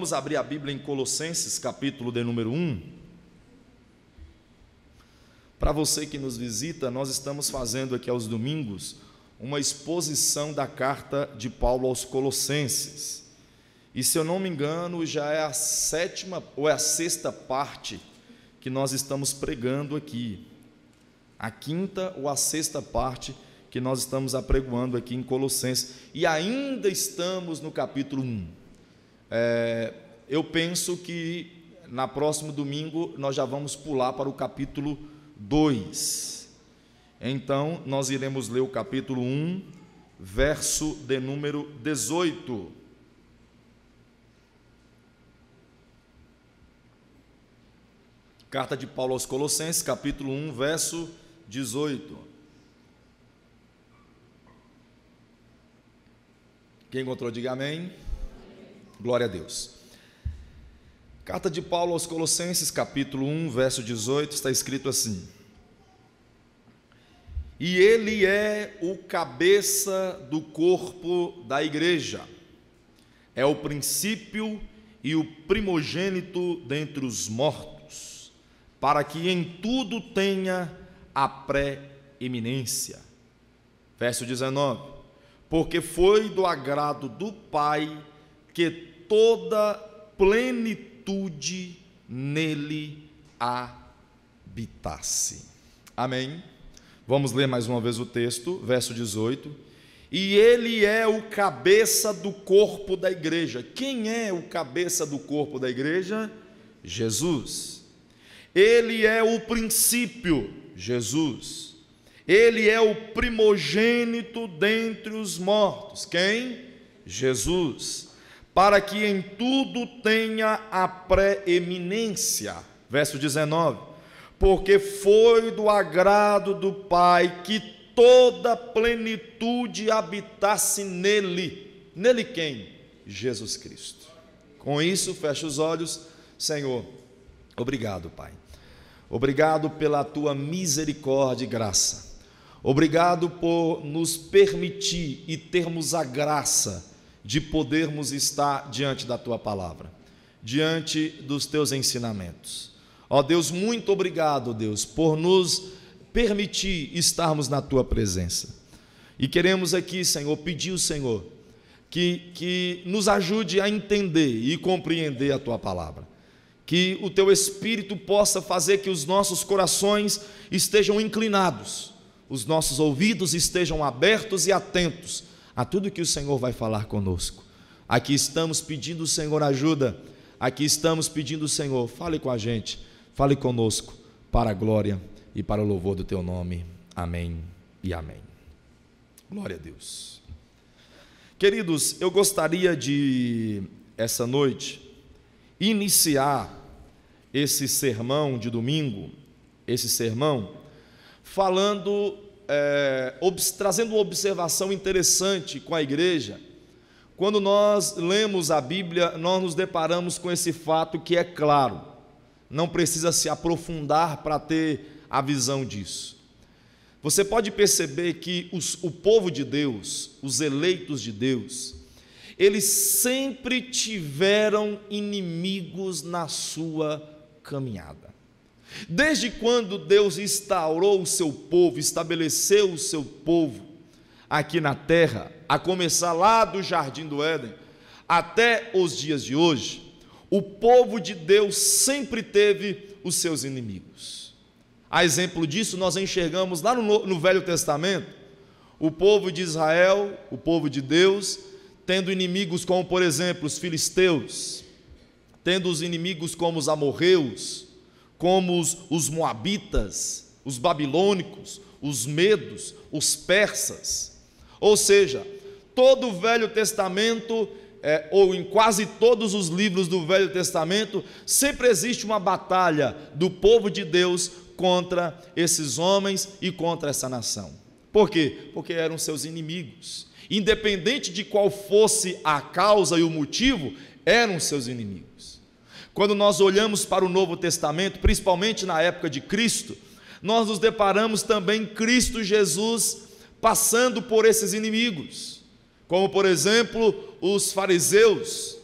vamos abrir a Bíblia em Colossenses, capítulo de número 1. Para você que nos visita, nós estamos fazendo aqui aos domingos uma exposição da carta de Paulo aos Colossenses. E se eu não me engano, já é a sétima ou é a sexta parte que nós estamos pregando aqui. A quinta ou a sexta parte que nós estamos apregoando aqui em Colossenses. E ainda estamos no capítulo 1. Eu penso que na próximo domingo nós já vamos pular para o capítulo 2. Então nós iremos ler o capítulo 1, verso de número 18. Carta de Paulo aos Colossenses, capítulo 1, verso 18. Quem encontrou, diga amém. Glória a Deus. Carta de Paulo aos Colossenses, capítulo 1, verso 18, está escrito assim: E ele é o cabeça do corpo da igreja, é o princípio e o primogênito dentre os mortos, para que em tudo tenha a pré-eminência. Verso 19: Porque foi do agrado do Pai que toda plenitude nele habitasse. Amém? Vamos ler mais uma vez o texto, verso 18. E ele é o cabeça do corpo da igreja. Quem é o cabeça do corpo da igreja? Jesus. Ele é o princípio, Jesus. Ele é o primogênito dentre os mortos. Quem? Jesus. Para que em tudo tenha a pré-eminência. Verso 19. Porque foi do agrado do Pai que toda plenitude habitasse nele. Nele quem? Jesus Cristo. Com isso, fecha os olhos. Senhor, obrigado, Pai. Obrigado pela tua misericórdia e graça. Obrigado por nos permitir e termos a graça de podermos estar diante da tua palavra, diante dos teus ensinamentos. Ó Deus, muito obrigado, Deus, por nos permitir estarmos na tua presença. E queremos aqui, Senhor, pedir ao Senhor que nos ajude a entender e compreender a tua palavra. Que o teu Espírito possa fazer que os nossos corações estejam inclinados, os nossos ouvidos estejam abertos e atentos a tudo que o Senhor vai falar conosco. Aqui estamos pedindo, Senhor, ajuda. Aqui estamos pedindo, Senhor, fale com a gente, fale conosco, para a glória e para o louvor do teu nome. Amém e amém. Glória a Deus. Queridos, eu gostaria de, essa noite, iniciar esse sermão de domingo, esse sermão, falando, trazendo uma observação interessante com a igreja. Quando nós lemos a Bíblia, nós nos deparamos com esse fato que é claro, não precisa se aprofundar para ter a visão disso. Você pode perceber que o povo de Deus, os eleitos de Deus, eles sempre tiveram inimigos na sua caminhada. Desde quando Deus instaurou o seu povo, estabeleceu o seu povo aqui na terra, a começar lá do Jardim do Éden, até os dias de hoje, o povo de Deus sempre teve os seus inimigos. A exemplo disso, nós enxergamos lá no Velho Testamento, o povo de Israel, o povo de Deus, tendo inimigos como, por exemplo, os filisteus, tendo os inimigos como os amorreus, como os moabitas, os babilônicos, os medos, os persas. Ou seja, todo o Velho Testamento, ou em quase todos os livros do Velho Testamento, sempre existe uma batalha do povo de Deus contra esses homens e contra essa nação. Por quê? Porque eram seus inimigos. Independente de qual fosse a causa e o motivo, eram seus inimigos. Quando nós olhamos para o Novo Testamento, principalmente na época de Cristo, nós nos deparamos também Cristo Jesus passando por esses inimigos, como por exemplo os fariseus,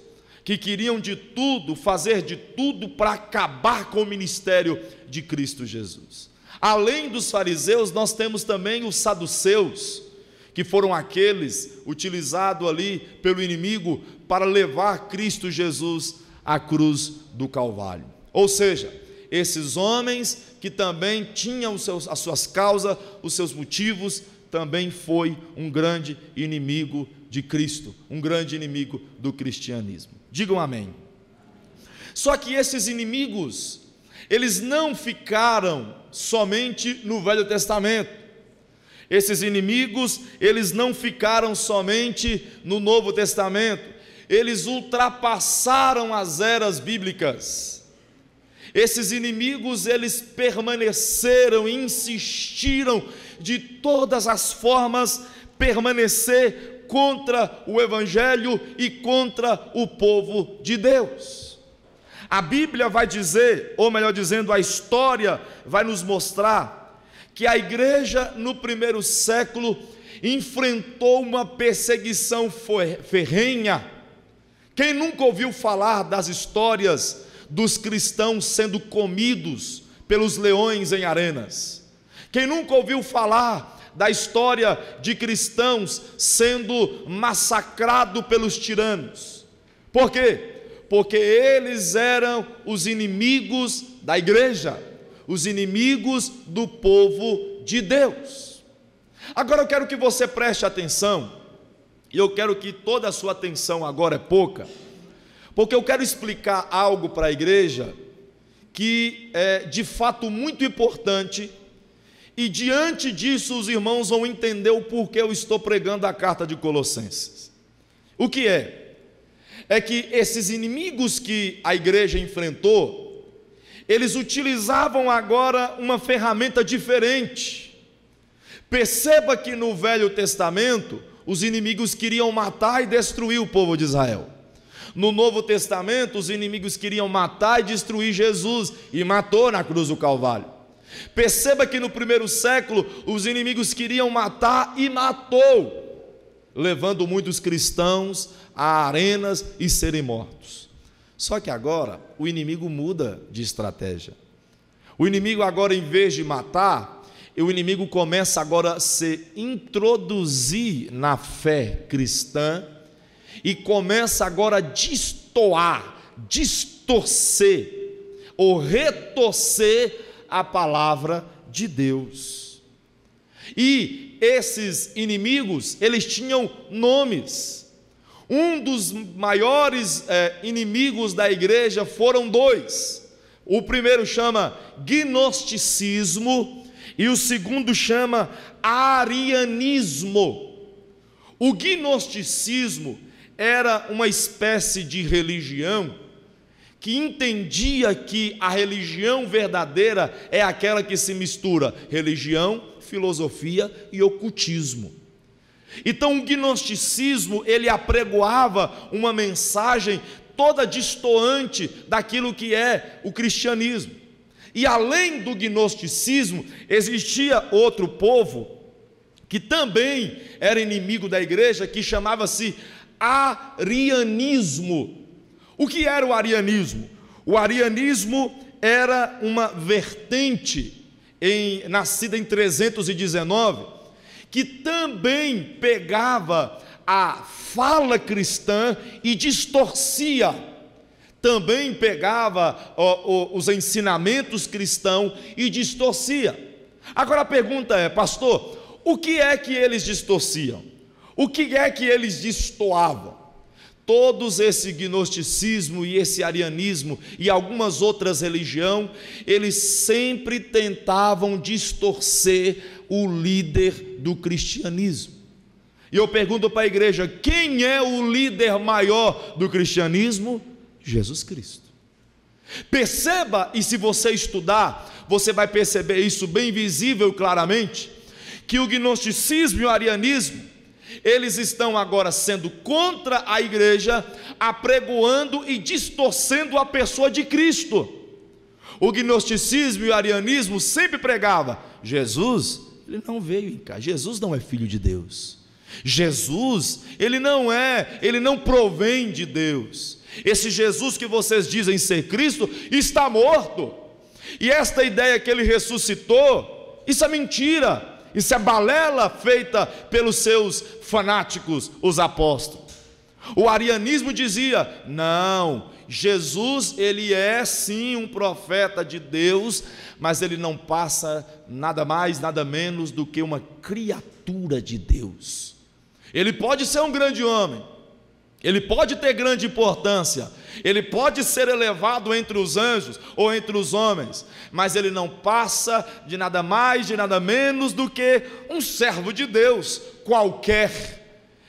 que queriam de tudo, fazer de tudo para acabar com o ministério de Cristo Jesus. Além dos fariseus, nós temos também os saduceus, que foram aqueles utilizados ali pelo inimigo para levar Cristo Jesus à cruz do Calvário. Ou seja, esses homens que também tinham as suas causas, os seus motivos, também foi um grande inimigo de Cristo, um grande inimigo do cristianismo. Digam amém. Só que esses inimigos, eles não ficaram somente no Velho Testamento. Esses inimigos, eles não ficaram somente no Novo Testamento. Eles ultrapassaram as eras bíblicas. Esses inimigos, eles permaneceram, insistiram de todas as formas, permanecer contra o Evangelho e contra o povo de Deus. A Bíblia vai dizer, ou melhor dizendo, a história vai nos mostrar que a igreja no primeiro século enfrentou uma perseguição ferrenha. Quem nunca ouviu falar das histórias dos cristãos sendo comidos pelos leões em arenas? Quem nunca ouviu falar da história de cristãos sendo massacrados pelos tiranos? Por quê? Porque eles eram os inimigos da igreja, os inimigos do povo de Deus. Agora eu quero que você preste atenção, e eu quero que toda a sua atenção agora é pouca, porque eu quero explicar algo para a igreja que é de fato muito importante, e diante disso os irmãos vão entender o porquê eu estou pregando a carta de Colossenses. O que é? É que esses inimigos que a igreja enfrentou, eles utilizavam agora uma ferramenta diferente. Perceba que no Velho Testamento, os inimigos queriam matar e destruir o povo de Israel. No Novo Testamento, os inimigos queriam matar e destruir Jesus, e matou na cruz do Calvário. Perceba que no primeiro século, os inimigos queriam matar e matou, levando muitos cristãos a arenas e serem mortos. Só que agora, o inimigo muda de estratégia. O inimigo agora, em vez de matar, o inimigo começa agora a se introduzir na fé cristã e começa agora a destoar, distorcer ou retorcer a palavra de Deus. E esses inimigos, eles tinham nomes. Um dos maiores inimigos da igreja foram dois. O primeiro chama gnosticismo e o segundo chama arianismo. O gnosticismo era uma espécie de religião que entendia que a religião verdadeira é aquela que se mistura religião, filosofia e ocultismo. Então o gnosticismo, ele apregoava uma mensagem toda destoante daquilo que é o cristianismo. E além do gnosticismo, existia outro povo que também era inimigo da igreja, que chamava-se arianismo. O que era o arianismo? O arianismo era uma vertente nascida em 319, que também pegava a fala cristã e distorcia, também pegava os ensinamentos cristãos e distorcia. Agora a pergunta é, pastor, o que é que eles distorciam? O que é que eles destoavam? Todos esse gnosticismo e esse arianismo e algumas outras religiões, eles sempre tentavam distorcer o líder do cristianismo. E eu pergunto para a igreja, quem é o líder maior do cristianismo? Jesus Cristo. Perceba, e se você estudar, você vai perceber isso bem visível e claramente, que o gnosticismo e o arianismo, eles estão agora sendo contra a igreja, apregoando e distorcendo a pessoa de Cristo. O gnosticismo e o arianismo sempre pregava, Jesus, ele não veio em casa, Jesus não é filho de Deus. Jesus, ele não provém de Deus. Esse Jesus que vocês dizem ser Cristo está morto. E esta ideia que ele ressuscitou, isso é mentira, isso é balela feita pelos seus fanáticos, os apóstolos. O arianismo dizia: não, Jesus, ele é sim um profeta de Deus, mas ele não passa nada mais, nada menos do que uma criatura de Deus. Ele pode ser um grande homem, ele pode ter grande importância, ele pode ser elevado entre os anjos ou entre os homens, mas ele não passa de nada mais, de nada menos do que um servo de Deus qualquer.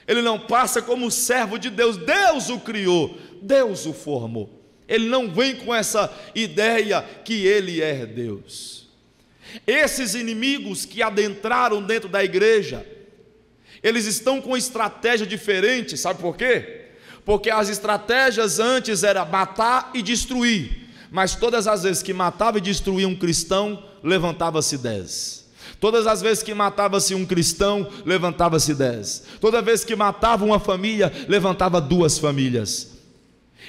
Ele não passa como servo de Deus. Deus o criou, Deus o formou. Ele não vem com essa ideia que ele é Deus. Esses inimigos que adentraram dentro da igreja, eles estão com estratégia diferente, sabe por quê? Porque as estratégias antes era matar e destruir, mas todas as vezes que matava e destruía um cristão, levantava-se 10. Todas as vezes que matava-se um cristão, levantava-se 10. Toda vez que matava uma família, levantava 2 famílias.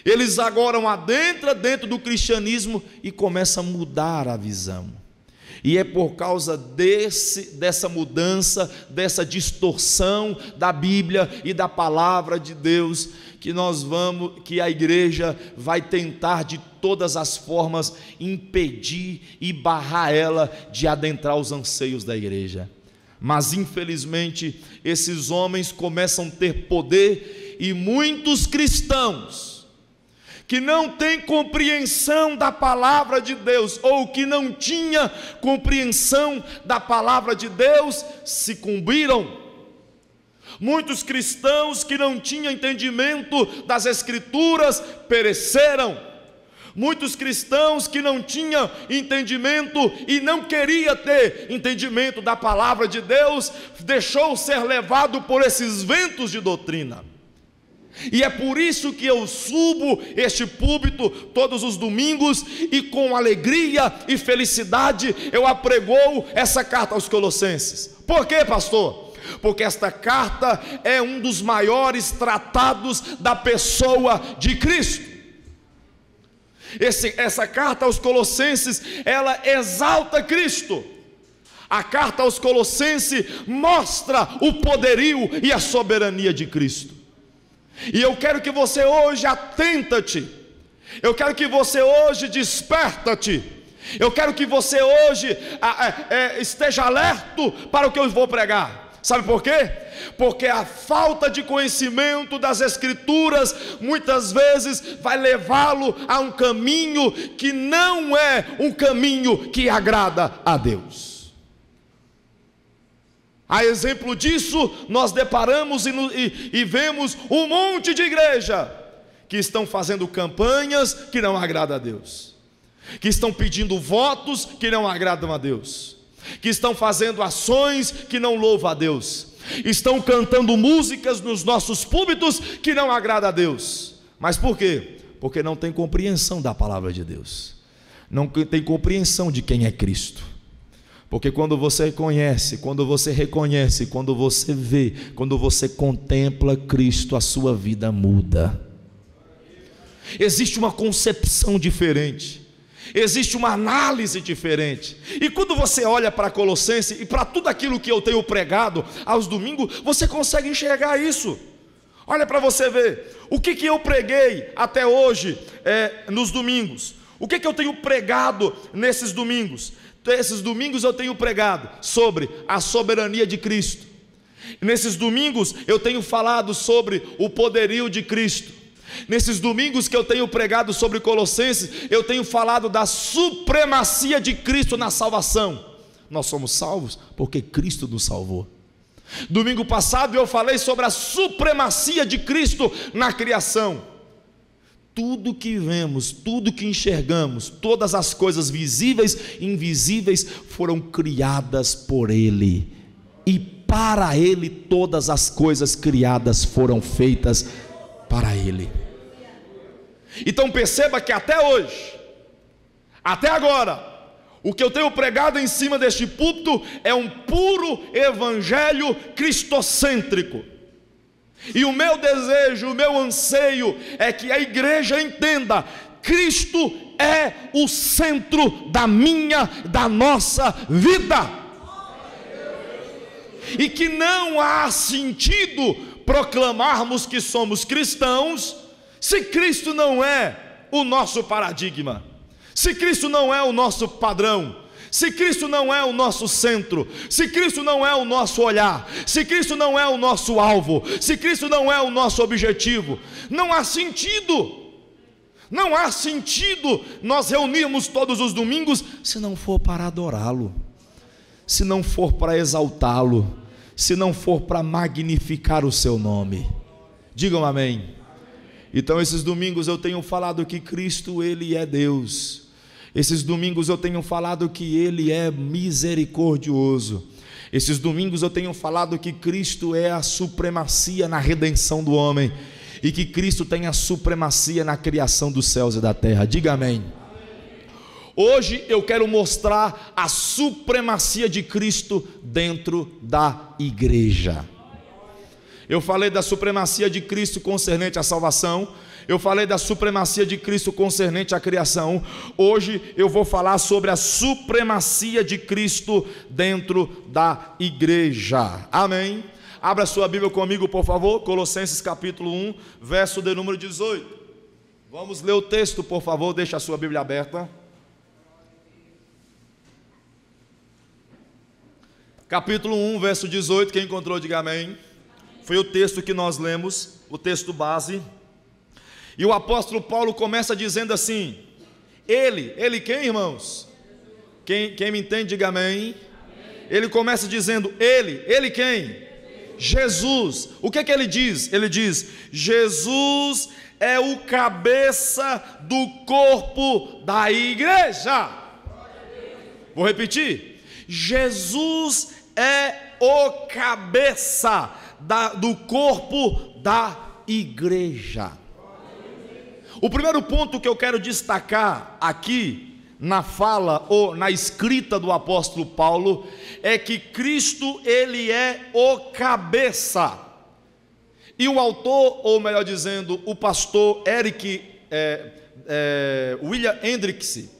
Eles agora adentram dentro do cristianismo e começam a mudar a visão. E é por causa dessa mudança, dessa distorção da Bíblia e da palavra de Deus, que a igreja vai tentar de todas as formas impedir e barrar ela de adentrar os anseios da igreja. Mas infelizmente esses homens começam a ter poder, e muitos cristãos que não têm compreensão da palavra de Deus, ou que não tinha compreensão da palavra de Deus, se cumbiram. Muitos cristãos que não tinham entendimento das Escrituras pereceram. Muitos cristãos que não tinham entendimento e não queria ter entendimento da palavra de Deus, deixou ser levado por esses ventos de doutrina. E é por isso que eu subo este púlpito todos os domingos e com alegria e felicidade eu apregoo essa carta aos Colossenses. Por quê, pastor? Porque esta carta é um dos maiores tratados da pessoa de Cristo. Essa carta aos Colossenses, ela exalta Cristo. A carta aos Colossenses mostra o poderio e a soberania de Cristo. E eu quero que você hoje atenta-te, eu quero que você hoje desperta-te, eu quero que você hoje esteja alerto para o que eu vou pregar. Sabe por quê? Porque a falta de conhecimento das Escrituras muitas vezes vai levá-lo a um caminho que não é um caminho que agrada a Deus. A exemplo disso, nós deparamos e vemos um monte de igreja que estão fazendo campanhas que não agradam a Deus, que estão pedindo votos que não agradam a Deus, que estão fazendo ações que não louvam a Deus, estão cantando músicas nos nossos púlpitos que não agradam a Deus. Mas por quê? Porque não tem compreensão da palavra de Deus, não tem compreensão de quem é Cristo. Porque quando você conhece, quando você reconhece, quando você vê, quando você contempla Cristo, a sua vida muda. Existe uma concepção diferente, existe uma análise diferente. E quando você olha para Colossenses e para tudo aquilo que eu tenho pregado aos domingos, você consegue enxergar isso. Olha para você ver, o que eu preguei até hoje nos domingos. O que eu tenho pregado nesses domingos? Esses domingos eu tenho pregado sobre a soberania de Cristo. Nesses domingos eu tenho falado sobre o poderio de Cristo. Nesses domingos que eu tenho pregado sobre Colossenses, eu tenho falado da supremacia de Cristo na salvação. Nós somos salvos porque Cristo nos salvou. Domingo passado eu falei sobre a supremacia de Cristo na criação. Tudo que vemos, tudo que enxergamos, todas as coisas visíveis e invisíveis foram criadas por Ele, e para Ele todas as coisas criadas foram feitas para Ele. Então perceba que até hoje, até agora, o que eu tenho pregado em cima deste púlpito é um puro evangelho cristocêntrico. E o meu desejo, o meu anseio é que a igreja entenda: Cristo é o centro da minha, da nossa vida. E que não há sentido proclamarmos que somos cristãos se Cristo não é o nosso paradigma, se Cristo não é o nosso padrão, se Cristo não é o nosso centro, se Cristo não é o nosso olhar, se Cristo não é o nosso alvo, se Cristo não é o nosso objetivo. Não há sentido. Não há sentido nós reunirmos todos os domingos se não for para adorá-lo, se não for para exaltá-lo, se não for para magnificar o seu nome. Digam amém. Então esses domingos eu tenho falado que Cristo, Ele é Deus. Esses domingos eu tenho falado que Ele é misericordioso. Esses domingos eu tenho falado que Cristo é a supremacia na redenção do homem, e que Cristo tem a supremacia na criação dos céus e da terra. Diga amém. Hoje eu quero mostrar a supremacia de Cristo dentro da igreja. Eu falei da supremacia de Cristo concernente à salvação, eu falei da supremacia de Cristo concernente à criação. Hoje eu vou falar sobre a supremacia de Cristo dentro da igreja. Amém? Abra sua Bíblia comigo, por favor, Colossenses capítulo 1, verso de número 18. Vamos ler o texto, por favor, deixa a sua Bíblia aberta. Capítulo 1, verso 18, quem encontrou, diga amém. Foi o texto que nós lemos, o texto base. E o apóstolo Paulo começa dizendo assim: Ele quem, irmãos? Quem me entende, diga amém. Ele começa dizendo: Ele quem? Jesus. O que ele diz? Ele diz: Jesus é o cabeça do corpo da igreja. Vou repetir: Jesus é o cabeça do corpo da igreja. O primeiro ponto que eu quero destacar aqui na fala ou na escrita do apóstolo Paulo é que Cristo, Ele é o cabeça. E o autor, ou melhor dizendo, o pastor William Hendricks,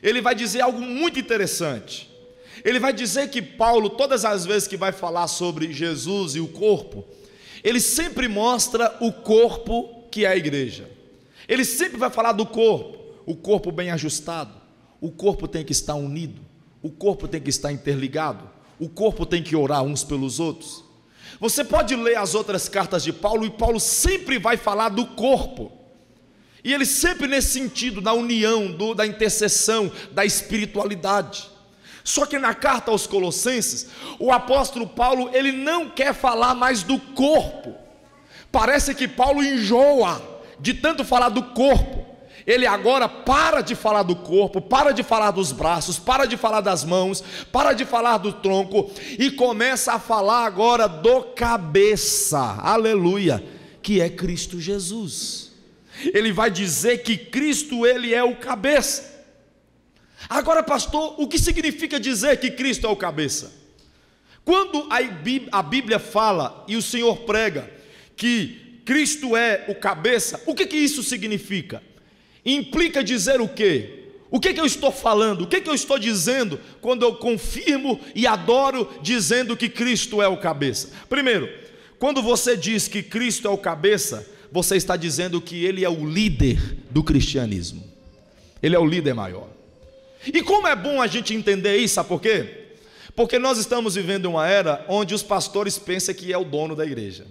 ele vai dizer algo muito interessante. Ele vai dizer que Paulo, todas as vezes que vai falar sobre Jesus e o corpo, ele sempre mostra o corpo que é a igreja. Ele sempre vai falar do corpo, o corpo bem ajustado. O corpo tem que estar unido, o corpo tem que estar interligado, o corpo tem que orar uns pelos outros. Você pode ler as outras cartas de Paulo, e Paulo sempre vai falar do corpo, e ele sempre nesse sentido, da união, da intercessão, da espiritualidade. Só que na carta aos Colossenses, o apóstolo Paulo, ele não quer falar mais do corpo. Parece que Paulo enjoa de tanto falar do corpo. Ele agora para de falar do corpo, para de falar dos braços, para de falar das mãos, para de falar do tronco, e começa a falar agora do cabeça, aleluia, que é Cristo Jesus. Ele vai dizer que Cristo, Ele é o cabeça. Agora, pastor, o que significa dizer que Cristo é o cabeça? Quando a Bíblia fala e o Senhor prega que Cristo é o cabeça, o que isso significa? Implica dizer o quê? O que eu estou falando? O que eu estou dizendo quando eu confirmo e adoro dizendo que Cristo é o cabeça? Primeiro, quando você diz que Cristo é o cabeça, você está dizendo que Ele é o líder do cristianismo. Ele é o líder maior. E como é bom a gente entender isso, sabe por quê? Porque nós estamos vivendo uma era onde os pastores pensam que é o dono da igreja.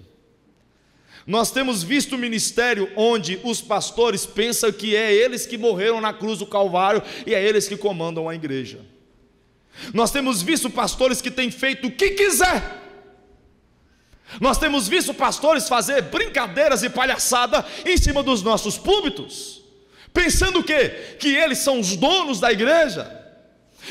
Nós temos visto o ministério onde os pastores pensam que é eles que morreram na cruz do Calvário e é eles que comandam a igreja. Nós temos visto pastores que têm feito o que quiser. Nós temos visto pastores fazer brincadeiras e palhaçada em cima dos nossos púlpitos, pensando o quê? Que eles são os donos da igreja,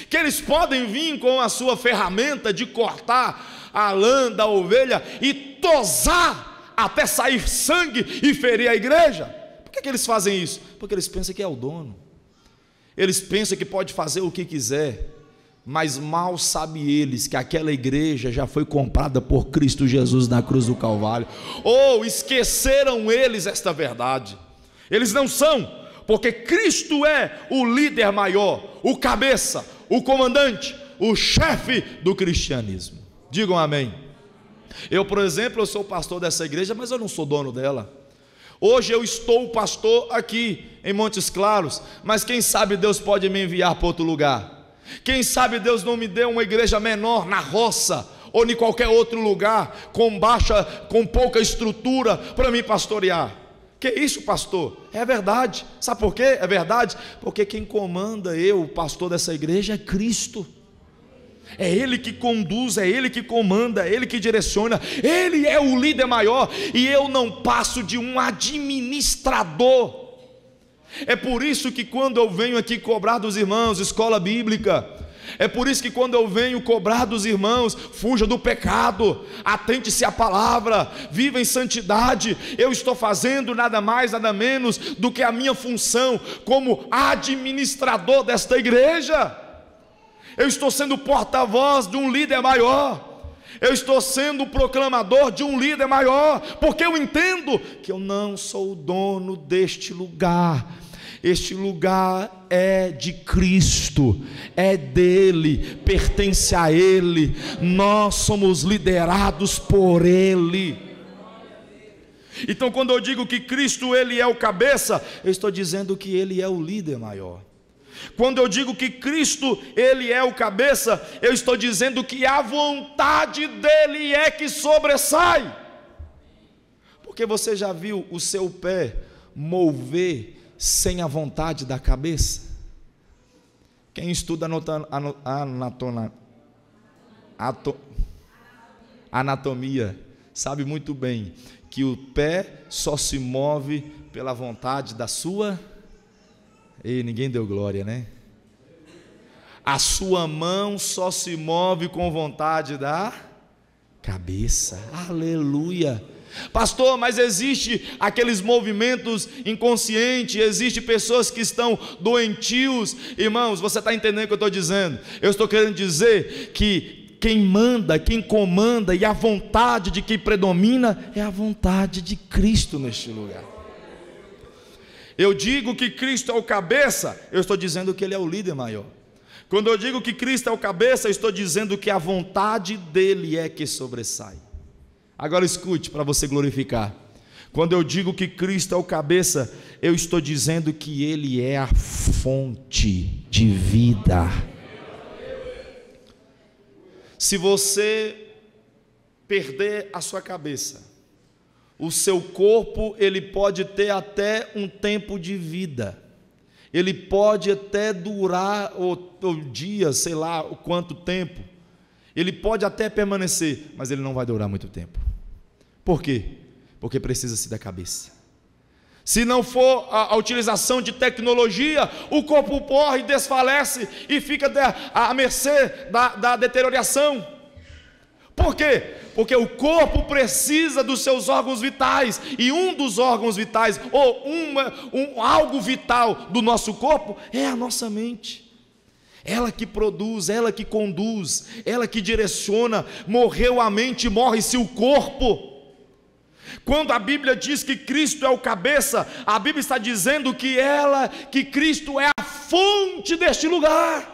que eles podem vir com a sua ferramenta de cortar a lã da ovelha e tosar até sair sangue e ferir a igreja. Por que eles fazem isso? Porque eles pensam que é o dono. Eles pensam que pode fazer o que quiser. Mas mal sabem eles que aquela igreja já foi comprada por Cristo Jesus na cruz do Calvário. Ou esqueceram eles esta verdade. Eles não são, porque Cristo é o líder maior, o cabeça, o comandante, o chefe do cristianismo. Digam amém. Eu, por exemplo, eu sou pastor dessa igreja, mas eu não sou dono dela. Hoje eu estou pastor aqui em Montes Claros, mas quem sabe Deus pode me enviar para outro lugar. Quem sabe Deus não me deu uma igreja menor na roça ou em qualquer outro lugar com pouca estrutura para me pastorear. Que isso, pastor? É verdade. Sabe por quê? É verdade, porque quem comanda o pastor dessa igreja, é Cristo. É Ele que conduz, é Ele que comanda, é Ele que direciona, Ele é o líder maior, e eu não passo de um administrador. É por isso que quando eu venho aqui cobrar dos irmãos escola bíblica, é por isso que quando eu venho cobrar dos irmãos, fuja do pecado, atente-se à palavra, viva em santidade, eu estou fazendo nada mais, nada menos do que a minha função como administrador desta igreja. Eu estou sendo porta-voz de um líder maior, eu estou sendo proclamador de um líder maior, porque eu entendo que eu não sou o dono deste lugar. Este lugar é de Cristo, é dele, pertence a Ele, nós somos liderados por Ele. Então, quando eu digo que Cristo Ele é o cabeça, eu estou dizendo que Ele é o líder maior. Quando eu digo que Cristo Ele é o cabeça, eu estou dizendo que a vontade dEle é que sobressai. Porque você já viu o seu pé mover sem a vontade da cabeça? Quem estuda anatomia sabe muito bem que o pé só se move pela vontade da sua... Ei, ninguém deu glória, né? A sua mão só se move com vontade da cabeça. Aleluia. Pastor, mas existe aqueles movimentos inconscientes, existe pessoas que estão doentios. Irmãos, você está entendendo o que eu estou dizendo? Eu estou querendo dizer que quem manda, quem comanda e a vontade de quem predomina é a vontade de Cristo neste lugar. Eu digo que Cristo é o cabeça, eu estou dizendo que Ele é o líder maior. Quando eu digo que Cristo é o cabeça, eu estou dizendo que a vontade dEle é que sobressai. Agora escute, para você glorificar. Quando eu digo que Cristo é o cabeça, eu estou dizendo que Ele é a fonte de vida. Se você perder a sua cabeça, o seu corpo, ele pode ter até um tempo de vida, ele pode até durar o dia, sei lá o quanto tempo, ele pode até permanecer, mas ele não vai durar muito tempo. Por quê? Porque precisa-se da cabeça. Se não for a utilização de tecnologia, o corpo morre, desfalece e fica à mercê da deterioração. Por quê? Porque o corpo precisa dos seus órgãos vitais, e um dos órgãos vitais, ou algo vital do nosso corpo, é a nossa mente. Ela que produz, ela que conduz, ela que direciona. Morreu a mente, morre-se o corpo. Quando a Bíblia diz que Cristo é o cabeça, a Bíblia está dizendo que Cristo é a fonte deste lugar.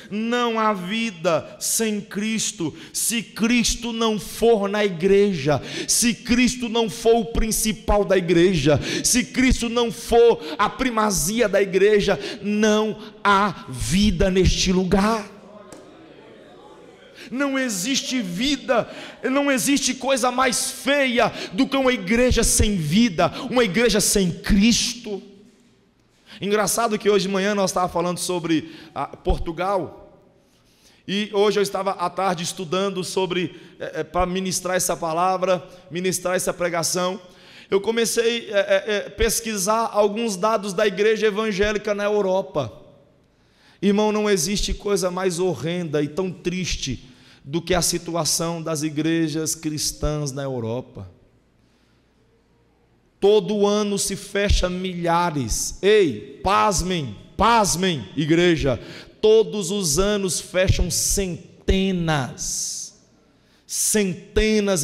Não há vida sem Cristo, se Cristo não for na igreja, se Cristo não for o principal da igreja, se Cristo não for a primazia da igreja, não há vida neste lugar. Não existe vida, não existe coisa mais feia do que uma igreja sem vida, uma igreja sem Cristo. Engraçado que hoje de manhã nós estávamos falando sobre Portugal, e hoje eu estava à tarde estudando sobre, para ministrar essa palavra, ministrar essa pregação. Eu comecei a pesquisar alguns dados da igreja evangélica na Europa. Irmão, não existe coisa mais horrenda e tão triste do que a situação das igrejas cristãs na Europa. Todo ano se fecha milhares. Ei, pasmem, igreja. todos os anos fecham centenas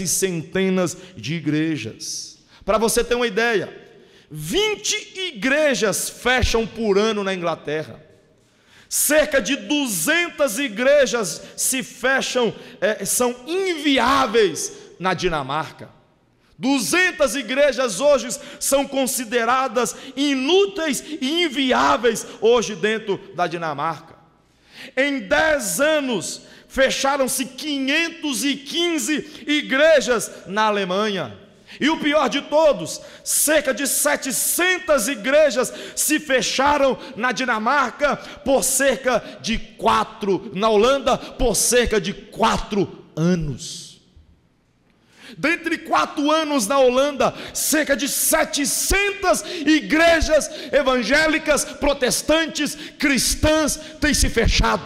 e centenas de igrejas. Para você ter uma ideia, 20 igrejas fecham por ano na Inglaterra. Cerca de 200 igrejas se fecham, são inviáveis na Dinamarca. 200 igrejas hoje são consideradas inúteis e inviáveis hoje dentro da Dinamarca. Em 10 anos, fecharam-se 515 igrejas na Alemanha. E o pior de todos, cerca de 700 igrejas se fecharam na Dinamarca por cerca de 4, na Holanda por cerca de 4 anos. Dentre 4 anos na Holanda, cerca de 700 igrejas evangélicas, protestantes, cristãs têm se fechado.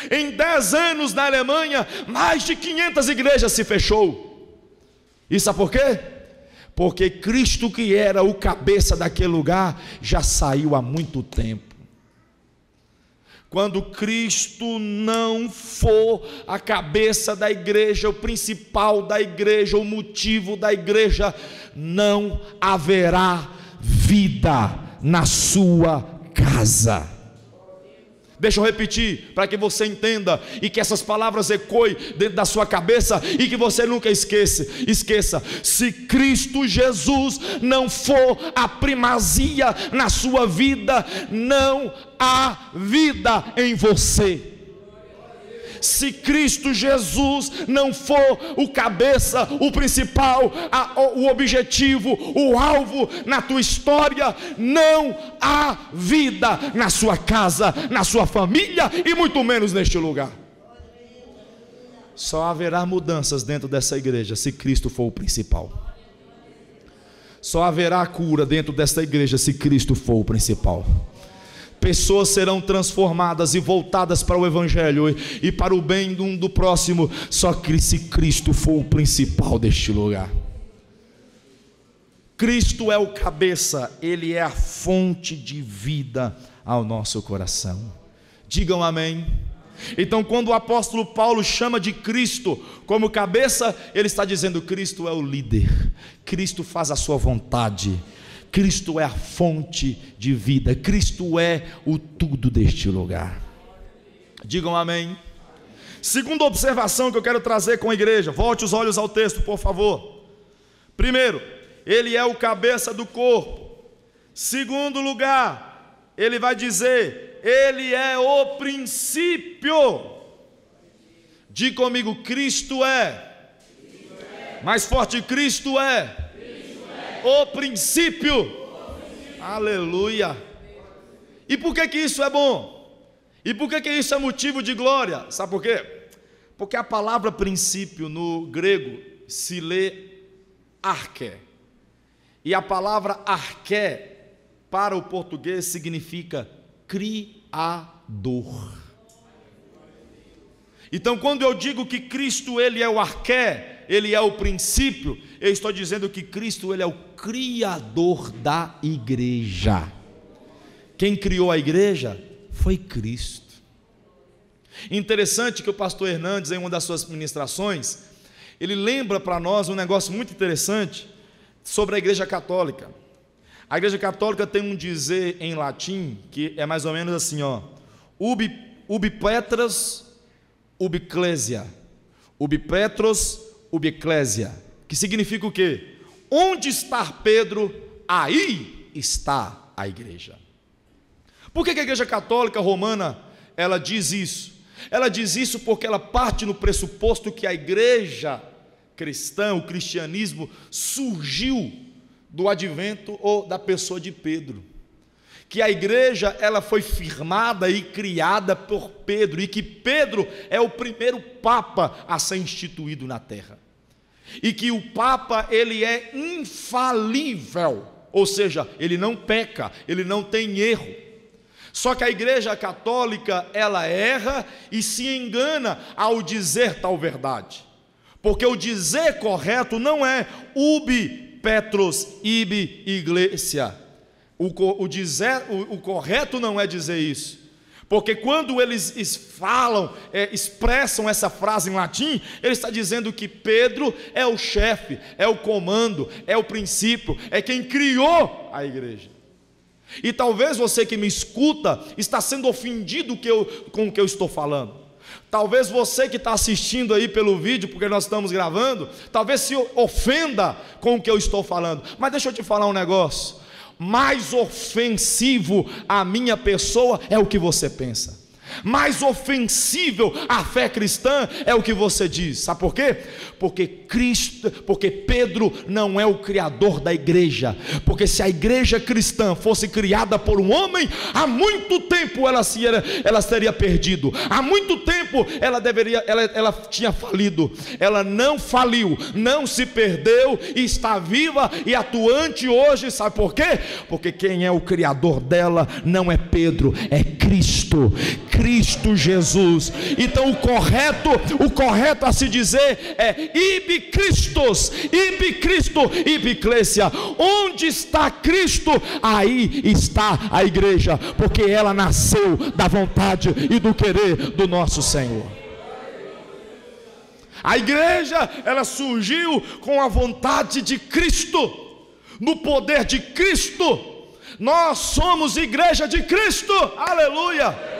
Em 10 anos na Alemanha, mais de 500 igrejas se fechou. E sabe por quê? Porque Cristo, que era o cabeça daquele lugar, já saiu há muito tempo. Quando Cristo não for a cabeça da igreja, o principal da igreja, o motivo da igreja, não haverá vida na sua casa. Deixa eu repetir, para que você entenda e que essas palavras ecoem dentro da sua cabeça e que você nunca esqueça. Se Cristo Jesus não for a primazia na sua vida, não há vida em você. Se Cristo Jesus não for o cabeça, o principal, o objetivo, o alvo na tua história, não há vida na sua casa, na sua família e muito menos neste lugar. Só haverá mudanças dentro dessa igreja se Cristo for o principal. Só haverá cura dentro dessa igreja se Cristo for o principal. Pessoas serão transformadas e voltadas para o Evangelho e para o bem do próximo, só que se Cristo for o principal deste lugar. Cristo é o cabeça, Ele é a fonte de vida ao nosso coração. Digam amém. Então, quando o apóstolo Paulo chama de Cristo como cabeça, ele está dizendo: Cristo é o líder, Cristo faz a sua vontade, Cristo é a fonte de vida, Cristo é o tudo deste lugar. Digam amém. Segunda observação que eu quero trazer com a igreja, volte os olhos ao texto, por favor. Primeiro, Ele é o cabeça do corpo. Segundo lugar, ele vai dizer: Ele é o princípio. Diga comigo: Cristo é. Mais forte: Cristo é o princípio. Aleluia. E por que isso é bom? E por que isso é motivo de glória? Sabe por quê? Porque a palavra princípio no grego se lê arché, e a palavra arché para o português significa criador. Então, quando eu digo que Cristo ele é o arché, ele é o princípio, eu estou dizendo que Cristo ele é o criador da igreja. Quem criou a igreja foi Cristo. Interessante que o pastor Hernandes, em uma das suas ministrações, ele lembra para nós um negócio muito interessante sobre a igreja católica. A igreja católica tem um dizer em latim que é mais ou menos assim, ó: ubi Petras, ubi ecclesia. Ubi Petros, ubi ecclesia. Que significa o quê? Onde está Pedro, aí está a igreja. Por que a igreja católica romana ela diz isso? Ela diz isso porque ela parte no pressuposto que a igreja cristã, o cristianismo, surgiu do advento ou da pessoa de Pedro. Que a igreja ela foi firmada e criada por Pedro, e que Pedro é o primeiro papa a ser instituído na terra. E que o papa ele é infalível, ou seja, ele não peca, ele não tem erro. Só que a igreja católica ela erra e se engana ao dizer tal verdade, porque o dizer correto não é ubi Petros ibi iglesia. O correto não é dizer isso, Porque quando eles falam, expressam essa frase em latim, ele está dizendo que Pedro é o chefe, é o comando, é o princípio, é quem criou a igreja. E talvez você que me escuta está sendo ofendido com o que eu estou falando. Talvez você que está assistindo aí pelo vídeo, porque nós estamos gravando, talvez se ofenda com o que eu estou falando. Mas deixa eu te falar um negócio. Mais ofensivo à minha pessoa é o que você pensa. Mais ofensível à fé cristã é o que você diz. Sabe por quê? Porque Pedro não é o criador da igreja. Porque se a igreja cristã fosse criada por um homem, há muito tempo ela teria perdido. Há muito tempo ela tinha falido. Ela não faliu, não se perdeu, está viva e atuante hoje. Sabe por quê? Porque quem é o criador dela não é Pedro, é Cristo Jesus. Então o correto a se dizer é ibi Christus, ibi ecclesia. Onde está Cristo, aí está a igreja, porque ela nasceu da vontade e do querer do nosso Senhor. A igreja, ela surgiu com a vontade de Cristo, no poder de Cristo. Nós somos igreja de Cristo, aleluia.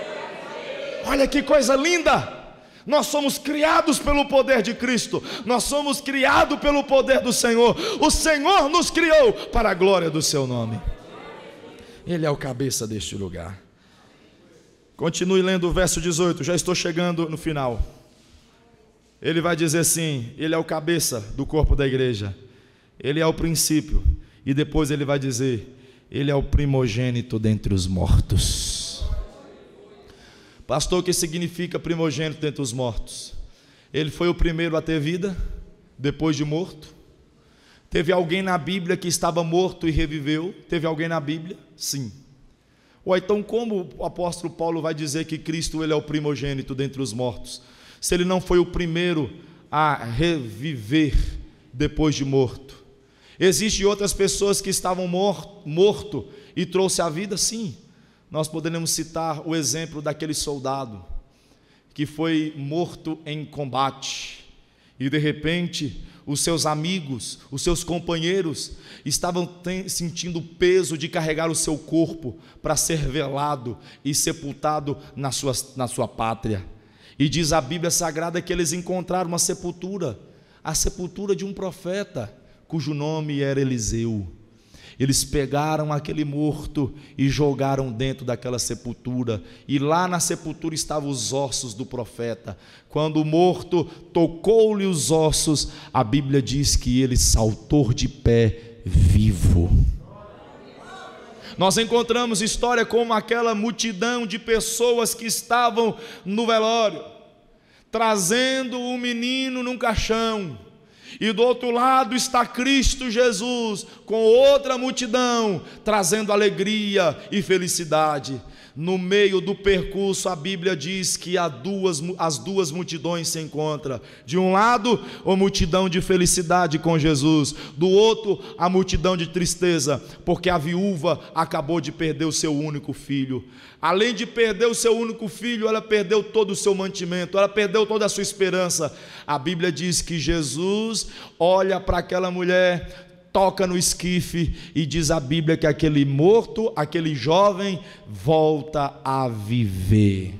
Olha que coisa linda! Nós somos criados pelo poder de Cristo, nós somos criados pelo poder do Senhor. O Senhor nos criou para a glória do seu nome. Ele é o cabeça deste lugar. Continue lendo o verso 18, já estou chegando no final. Ele vai dizer assim: ele é o cabeça do corpo da igreja, ele é o princípio, e depois ele vai dizer: ele é o primogênito dentre os mortos. Pastor, o que significa primogênito dentre os mortos? Ele foi o primeiro a ter vida, depois de morto. Teve alguém na Bíblia que estava morto e reviveu? Teve alguém na Bíblia? Sim. Ou então como o apóstolo Paulo vai dizer que Cristo ele é o primogênito dentre os mortos, se ele não foi o primeiro a reviver depois de morto? Existem outras pessoas que estavam morto e trouxe a vida? Sim. Nós poderemos citar o exemplo daquele soldado que foi morto em combate e de repente os seus amigos, os seus companheiros estavam sentindo o peso de carregar o seu corpo para ser velado e sepultado na sua pátria. E diz a Bíblia Sagrada que eles encontraram uma sepultura, a sepultura de um profeta cujo nome era Eliseu. Eles pegaram aquele morto e jogaram dentro daquela sepultura, e lá na sepultura estavam os ossos do profeta. Quando o morto tocou-lhe os ossos, a Bíblia diz que ele saltou de pé vivo. Nós encontramos história como aquela multidão de pessoas que estavam no velório, trazendo um menino num caixão, e do outro lado está Cristo Jesus, com outra multidão, trazendo alegria e felicidade. No meio do percurso, a Bíblia diz que as duas multidões se encontram. De um lado, a multidão de felicidade com Jesus, do outro, a multidão de tristeza, porque a viúva acabou de perder o seu único filho. Além de perder o seu único filho, ela perdeu todo o seu mantimento, ela perdeu toda a sua esperança. A Bíblia diz que Jesus olha para aquela mulher, toca no esquife, e diz a Bíblia que aquele morto, aquele jovem, volta a viver.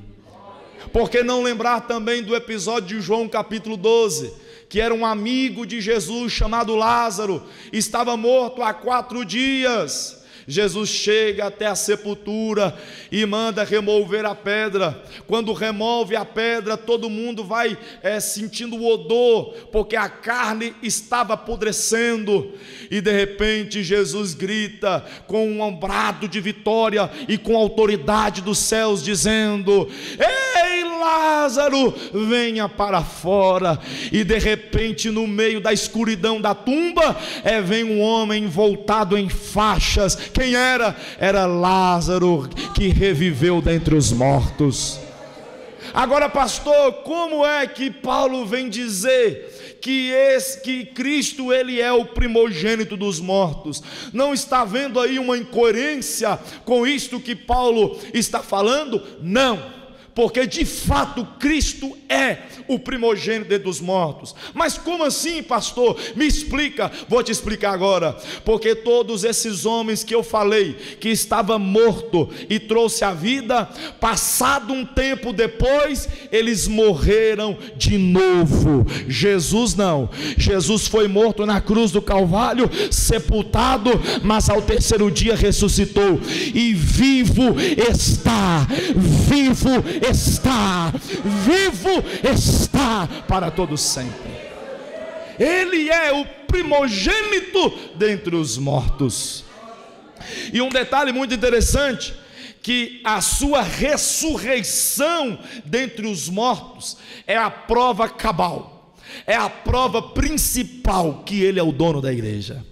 Por que não lembrar também do episódio de João capítulo 12, que era um amigo de Jesus chamado Lázaro, estava morto há 4 dias. Jesus chega até a sepultura e manda remover a pedra. Quando remove a pedra, todo mundo vai sentindo o odor, porque a carne estava apodrecendo. E de repente Jesus grita com um brado de vitória e com autoridade dos céus, dizendo: ei, Lázaro, venha para fora. E de repente, no meio da escuridão da tumba, vem um homem voltado em faixas. Quem era? Era Lázaro, que reviveu dentre os mortos. Agora, pastor, como é que Paulo vem dizer que Cristo ele é o primogênito dos mortos. Não está vendo aí uma incoerência com isto que Paulo está falando? Não, porque de fato Cristo é o primogênito dentre os mortos. Mas como assim, pastor? Me explica. Vou te explicar agora. Porque todos esses homens que eu falei, que estava morto e trouxe a vida, passado um tempo depois, eles morreram de novo. Jesus não. Jesus foi morto na cruz do Calvário, sepultado, mas ao terceiro dia ressuscitou, e vivo está, vivo está, vivo está para todo sempre. Ele é o primogênito dentre os mortos. E um detalhe muito interessante, que a sua ressurreição dentre os mortos é a prova cabal, é a prova principal que ele é o dono da igreja.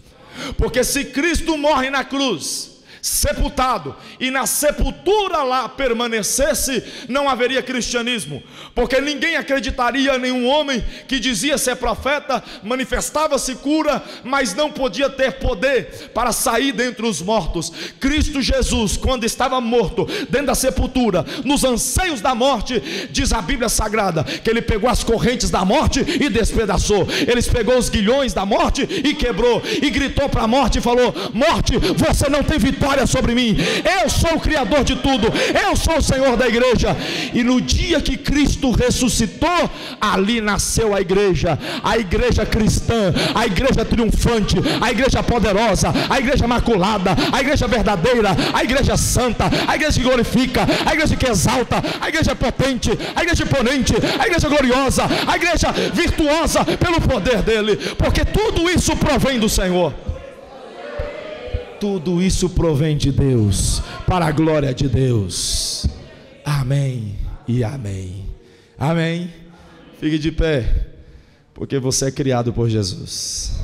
Porque se Cristo morre na cruz, sepultado, e na sepultura lá permanecesse, não haveria cristianismo, porque ninguém acreditaria em nenhum homem que dizia ser profeta, manifestava-se cura, mas não podia ter poder para sair dentre os mortos. Cristo Jesus, quando estava morto dentro da sepultura, nos anseios da morte, diz a Bíblia Sagrada, que ele pegou as correntes da morte e despedaçou. Ele pegou os guilhões da morte e quebrou, e gritou para a morte e falou: morte, você não tem vitória sobre mim, eu sou o Criador de tudo, eu sou o Senhor da igreja. E no dia que Cristo ressuscitou, ali nasceu a igreja cristã, a igreja triunfante, a igreja poderosa, a igreja imaculada, a igreja verdadeira, a igreja santa, a igreja que glorifica, a igreja que exalta, a igreja potente, a igreja imponente, a igreja gloriosa, a igreja virtuosa pelo poder dele, porque tudo isso provém do Senhor. Tudo isso provém de Deus, para a glória de Deus. Amém e amém. Amém. Fique de pé, porque você é criado por Jesus.